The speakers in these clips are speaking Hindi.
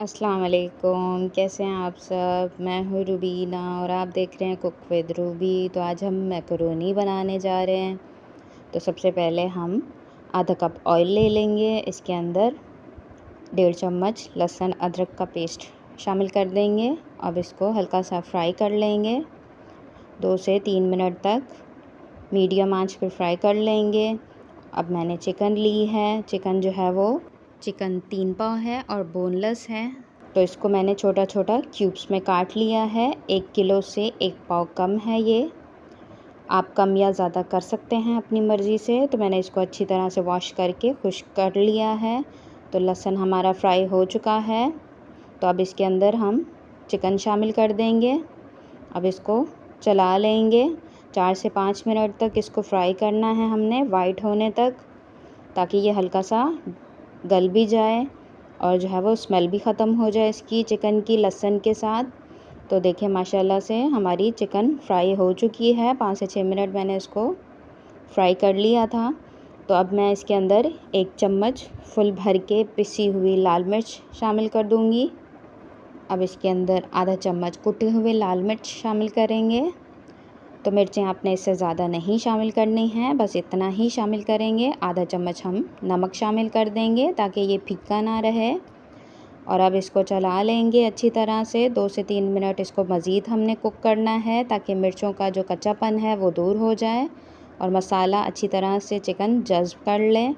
अस्सलाम वालेकुम, कैसे हैं आप सब? मैं हूँ रुबीना और आप देख रहे हैं कुक विद रूबी। तो आज हम मैकरोनी बनाने जा रहे हैं। तो सबसे पहले हम आधा कप ऑयल ले लेंगे। इसके अंदर 1.5 चम्मच लहसुन अदरक का पेस्ट शामिल कर देंगे। अब इसको हल्का सा फ्राई कर लेंगे। 2 से 3 मिनट तक मीडियम आंच पर फ्राई कर लेंगे। अब मैंने चिकन ली है। चिकन जो है वो चिकन 3 पाव है और बोनलेस है। तो इसको मैंने छोटा छोटा क्यूब्स में काट लिया है। 1 किलो से 1 पाव कम है ये। आप कम या ज़्यादा कर सकते हैं अपनी मर्ज़ी से। तो मैंने इसको अच्छी तरह से वॉश करके खुश्क कर लिया है। तो लहसुन हमारा फ्राई हो चुका है। तो अब इसके अंदर हम चिकन शामिल कर देंगे। अब इसको चला लेंगे। 4 से 5 मिनट तक इसको फ्राई करना है हमने, वाइट होने तक, ताकि ये हल्का सा गल भी जाए और जो है वो स्मेल भी ख़त्म हो जाए इसकी चिकन की लहसुन के साथ। तो देखिए माशाल्लाह से हमारी चिकन फ्राई हो चुकी है। 5 से 6 मिनट मैंने इसको फ्राई कर लिया था। तो अब मैं इसके अंदर 1 चम्मच फुल भर के पिसी हुई लाल मिर्च शामिल कर दूँगी। अब इसके अंदर आधा चम्मच कुटे हुए लाल मिर्च शामिल करेंगे। तो मिर्चें आपने इससे ज़्यादा नहीं शामिल करनी हैं, बस इतना ही शामिल करेंगे। आधा चम्मच हम नमक शामिल कर देंगे ताकि ये फीका ना रहे। और अब इसको चला लेंगे अच्छी तरह से। 2 से 3 मिनट इसको मज़ीद हमने कुक करना है ताकि मिर्चों का जो कच्चापन है वो दूर हो जाए और मसाला अच्छी तरह से चिकन जज़्ब कर ले।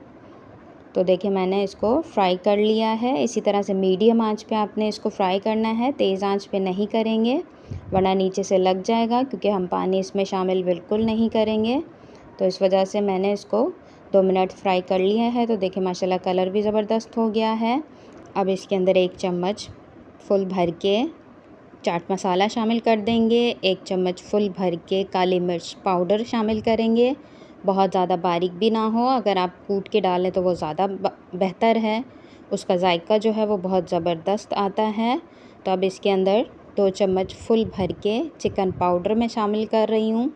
तो देखिए मैंने इसको फ्राई कर लिया है। इसी तरह से मीडियम आंच पे आपने इसको फ्राई करना है, तेज़ आंच पे नहीं करेंगे वरना नीचे से लग जाएगा, क्योंकि हम पानी इसमें शामिल बिल्कुल नहीं करेंगे। तो इस वजह से मैंने इसको 2 मिनट फ्राई कर लिया है। तो देखिए माशाल्लाह कलर भी ज़बरदस्त हो गया है। अब इसके अंदर 1 चम्मच फुल भर के चाट मसाला शामिल कर देंगे। 1 चम्मच फुल भर के काली मिर्च पाउडर शामिल करेंगे। बहुत ज़्यादा बारीक भी ना हो, अगर आप कूट के डालें तो वो ज़्यादा बेहतर है। उसका जायका जो है वो बहुत ज़बरदस्त आता है। तो अब इसके अंदर 2 चम्मच फुल भर के चिकन पाउडर मैं शामिल कर रही हूँ।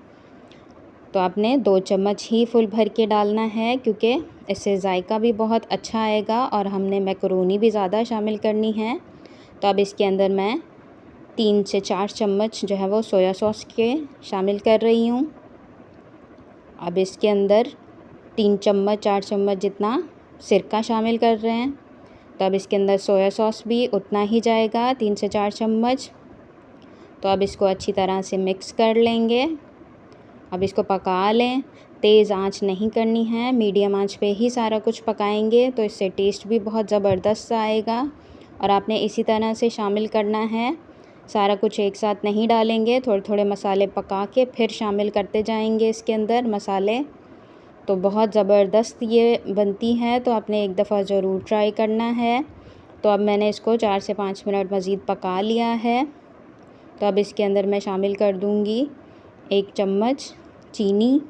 तो आपने 2 चम्मच ही फुल भर के डालना है, क्योंकि इससे जायका भी बहुत अच्छा आएगा और हमने मैकरोनी भी ज़्यादा शामिल करनी है। तो अब इसके अंदर मैं 3 से 4 चम्मच जो है वो सोया सॉस के शामिल कर रही हूँ। अब इसके अंदर 3 चम्मच 4 चम्मच जितना सिरका शामिल कर रहे हैं। तो अब इसके अंदर सोया सॉस भी उतना ही जाएगा, 3 से 4 चम्मच। तो अब इसको अच्छी तरह से मिक्स कर लेंगे। अब इसको पका लें। तेज़ आंच नहीं करनी है, मीडियम आंच पे ही सारा कुछ पकाएंगे, तो इससे टेस्ट भी बहुत ज़बरदस्त आएगा। और आपने इसी तरह से शामिल करना है, सारा कुछ एक साथ नहीं डालेंगे, थोड़े थोड़े मसाले पका के फिर शामिल करते जाएंगे इसके अंदर मसाले। तो बहुत ज़बरदस्त ये बनती है, तो आपने एक दफ़ा ज़रूर ट्राई करना है। तो अब मैंने इसको 4 से 5 मिनट मज़ीद पका लिया है। तो अब इसके अंदर मैं शामिल कर दूँगी 1 चम्मच चीनी।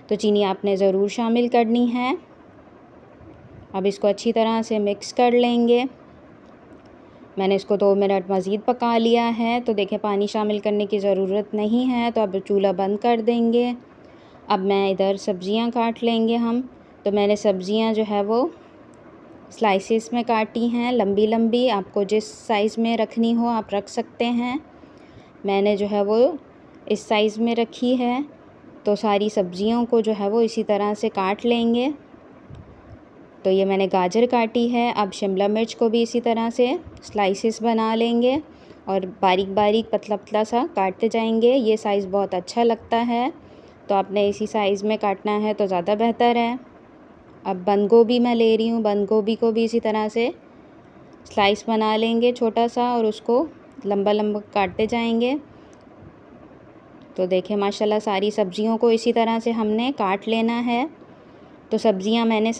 तो चीनी आपने ज़रूर शामिल करनी है। अब इसको अच्छी तरह से मिक्स कर लेंगे। मैंने इसको 2 मिनट मज़ीद पका लिया है। तो देखिए पानी शामिल करने की ज़रूरत नहीं है। तो अब चूल्हा बंद कर देंगे। अब मैं इधर सब्ज़ियां काट लेंगे हम। तो मैंने सब्ज़ियां जो है वो स्लाइसेस में काटी हैं, लंबी लंबी। आपको जिस साइज़ में रखनी हो आप रख सकते हैं। मैंने जो है वो इस साइज़ में रखी है। तो सारी सब्ज़ियों को जो है वो इसी तरह से काट लेंगे। तो ये मैंने गाजर काटी है। अब शिमला मिर्च को भी इसी तरह से स्लाइसेस बना लेंगे और बारीक बारीक पतला पतला सा काटते जाएंगे। ये साइज़ बहुत अच्छा लगता है, तो आपने इसी साइज़ में काटना है तो ज़्यादा बेहतर है। अब बंद गोभी मैं ले रही हूँ। बंद गोभी को भी इसी तरह से स्लाइस बना लेंगे छोटा सा और उसको लंबा लंबा काटते जाएंगे। तो देखिए माशाल्लाह सारी सब्ज़ियों को इसी तरह से हमने काट लेना है। तो सब्ज़ियां मैंने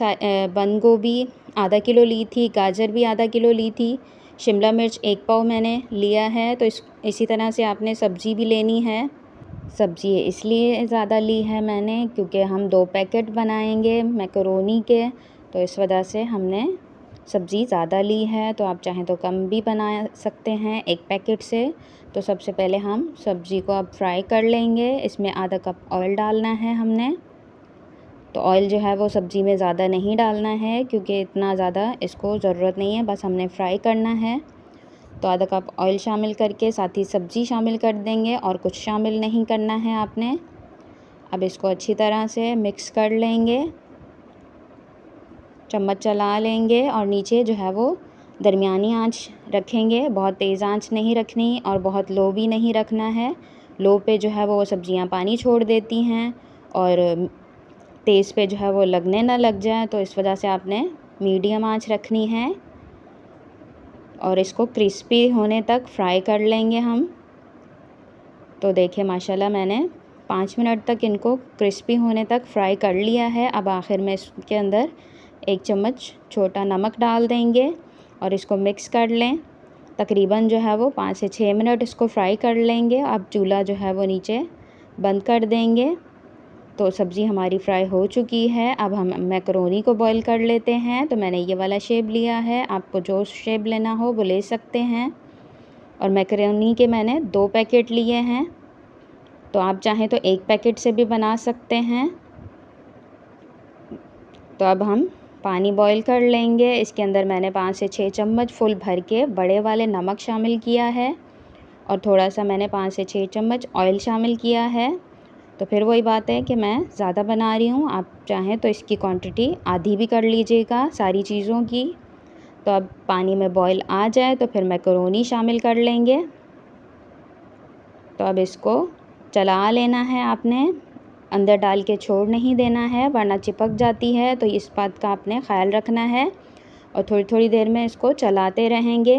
बंद गोभी आधा किलो ली थी, गाजर भी आधा किलो ली थी, शिमला मिर्च 1 पाव मैंने लिया है। तो इसी तरह से आपने सब्ज़ी भी लेनी है। सब्ज़ी इसलिए ज़्यादा ली है मैंने क्योंकि हम 2 पैकेट बनाएंगे मैकरोनी के, तो इस वजह से हमने सब्ज़ी ज़्यादा ली है। तो आप चाहें तो कम भी बना सकते हैं 1 पैकेट से। तो सबसे पहले हम सब्ज़ी को अब फ्राई कर लेंगे। इसमें आधा कप ऑयल डालना है हमने। तो ऑयल जो है वो सब्ज़ी में ज़्यादा नहीं डालना है, क्योंकि इतना ज़्यादा इसको ज़रूरत नहीं है, बस हमने फ्राई करना है। तो आधा कप ऑयल शामिल करके साथ ही सब्ज़ी शामिल कर देंगे और कुछ शामिल नहीं करना है आपने। अब इसको अच्छी तरह से मिक्स कर लेंगे, चम्मच चला लेंगे और नीचे जो है वो दरमियानी आंच रखेंगे। बहुत तेज़ आंच नहीं रखनी और बहुत लो भी नहीं रखना है। लो पे जो है वो सब्ज़ियाँ पानी छोड़ देती हैं और तेज़ पे जो है वो लगने ना लग जाए, तो इस वजह से आपने मीडियम आंच रखनी है और इसको क्रिस्पी होने तक फ्राई कर लेंगे हम। तो देखिए माशाल्लाह मैंने 5 मिनट तक इनको क्रिस्पी होने तक फ्राई कर लिया है। अब आखिर में इसके अंदर 1 चम्मच छोटा नमक डाल देंगे और इसको मिक्स कर लें। तकरीबन जो है वो 5 से 6 मिनट इसको फ्राई कर लेंगे। अब चूल्हा जो है वो नीचे बंद कर देंगे। तो सब्ज़ी हमारी फ्राई हो चुकी है। अब हम मैकरोनी को बॉईल कर लेते हैं। तो मैंने ये वाला शेप लिया है, आपको जो शेप लेना हो वो ले सकते हैं। और मैकरोनी के मैंने 2 पैकेट लिए हैं, तो आप चाहें तो 1 पैकेट से भी बना सकते हैं। तो अब हम पानी बॉईल कर लेंगे। इसके अंदर मैंने 5 से 6 चम्मच फुल भर के बड़े वाले नमक शामिल किया है और थोड़ा सा मैंने 5 से 6 चम्मच ऑयल शामिल किया है। तो फिर वही बात है कि मैं ज़्यादा बना रही हूँ, आप चाहें तो इसकी क्वांटिटी आधी भी कर लीजिएगा सारी चीज़ों की। तो अब पानी में बॉईल आ जाए तो फिर मैकरोनी शामिल कर लेंगे। तो अब इसको चला लेना है आपने, अंदर डाल के छोड़ नहीं देना है वरना चिपक जाती है, तो इस बात का आपने ख्याल रखना है। और थोड़ी थोड़ी देर में इसको चलाते रहेंगे।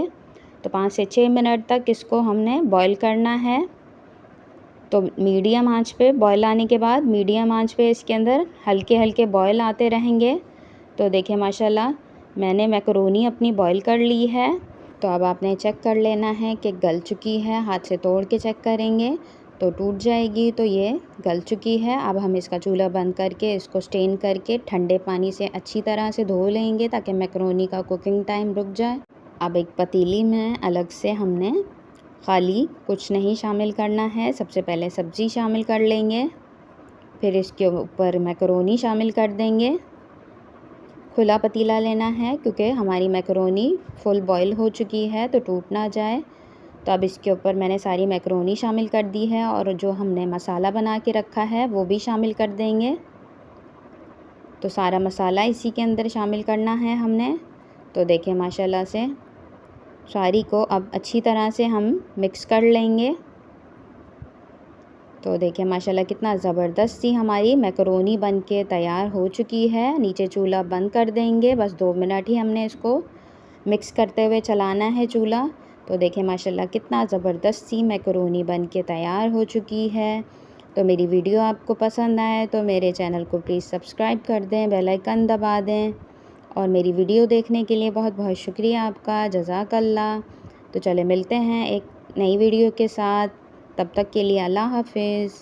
तो 5 से 6 मिनट तक इसको हमने बॉईल करना है। तो मीडियम आंच पे बॉईल आने के बाद मीडियम आंच पे इसके अंदर हल्के हल्के बॉईल आते रहेंगे। तो देखिए माशाल्लाह मैंने मैकरोनी अपनी बॉईल कर ली है। तो अब आपने चेक कर लेना है कि गल चुकी है। हाथ से तोड़ के चेक करेंगे तो टूट जाएगी, तो ये गल चुकी है। अब हम इसका चूल्हा बंद करके इसको स्टेन करके ठंडे पानी से अच्छी तरह से धो लेंगे ताकि मैकरोनी का कुकिंग टाइम रुक जाए। अब एक पतीली में अलग से हमने खाली कुछ नहीं शामिल करना है। सबसे पहले सब्ज़ी शामिल कर लेंगे, फिर इसके ऊपर मैकरोनी शामिल कर देंगे। खुला पतीला लेना है क्योंकि हमारी मैकरोनी फुल बॉईल हो चुकी है तो टूट ना जाए। तो अब इसके ऊपर मैंने सारी मैकरोनी शामिल कर दी है और जो हमने मसाला बना के रखा है वो भी शामिल कर देंगे। तो सारा मसाला इसी के अंदर शामिल करना है हमने। तो देखिए माशाल्लाह से सारी को अब अच्छी तरह से हम मिक्स कर लेंगे। तो देखिए माशाल्लाह कितना ज़बरदस्त सी हमारी मैकरोनी बन के तैयार हो चुकी है। नीचे चूल्हा बंद कर देंगे, बस 2 मिनट ही हमने इसको मिक्स करते हुए चलाना है चूल्हा। तो देखिए माशाल्लाह कितना ज़बरदस्त सी मैकरोनी बन के तैयार हो चुकी है। तो मेरी वीडियो आपको पसंद आए तो मेरे चैनल को प्लीज़ सब्सक्राइब कर दें, बेल आइकन दबा दें और मेरी वीडियो देखने के लिए बहुत बहुत शुक्रिया आपका, जज़ाकल्लाह। तो चले मिलते हैं एक नई वीडियो के साथ, तब तक के लिए अल्लाह हाफ़िज़।